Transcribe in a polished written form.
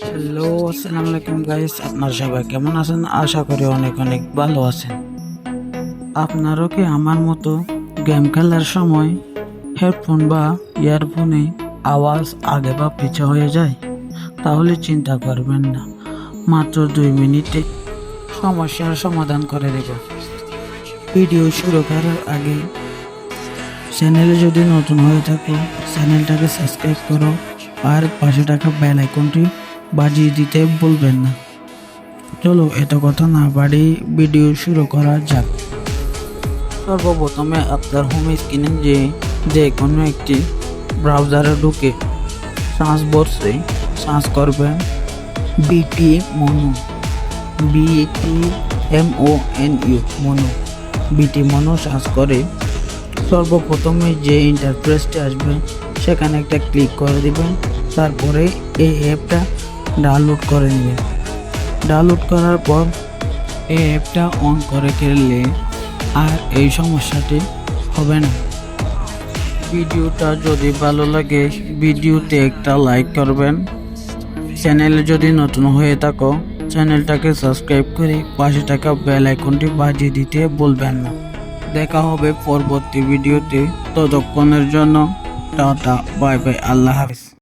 Hello, আসসালামু আলাইকুম guys. আপনারা সবাই কেমন আছেন? আশা করি অনেক অনেক ভালো আছেন। আপনারও কি আমার মতো গেম খেলার সময় হেডফোন বা ইয়ারফোনে আওয়াজ আগে বা পিছে হয়ে যায়? তাহলে চিন্তা করবেন না, মাত্র 2 মিনিটে সমস্যার সমাধান করে দেব। ভিডিও শুরু করার আগে চ্যানেলে যদি নতুন হয়ে থাকো চ্যানেলটাকে সাবস্ক্রাইব করো আর পাশে থাকা বেল আইকনটি বাজিয়ে দিতে ভুলবেন না। চলো এত কথা না বাড়ি ভিডিও শুরু করা যাক। সর্বপ্রথমে আপনার হোম স্ক্রিনে যে কোনো একটি ব্রাউজারে ঢুকে সার্চ করবেন বিটি মনু, BTMONU মনু। বিটি মনু সার্চ করে সর্বপ্রথমে যে ইন্টারফেসটি আসবে সেখানে একটা ক্লিক করে দিবেন। তারপরে এই অ্যাপটা ডাউনলোড করে নেবেন। ডাউনলোড করার পর এই অ্যাপটা অন করে খেললে আর এই সমস্যাটি হবে না। ভিডিওটা যদি ভালো লাগে ভিডিওতে একটা লাইক করবেন। চ্যানেলে যদি নতুন হয়ে থাকো চ্যানেলটাকে সাবস্ক্রাইব করে পাশে থাকা বেল আইকনটি বাজিয়ে দিতে ভুলবেন না। দেখা হবে পরবর্তী ভিডিওতে। ততক্ষণের জন্য টাটা, বাই বাই, আল্লাহ হাফেজ।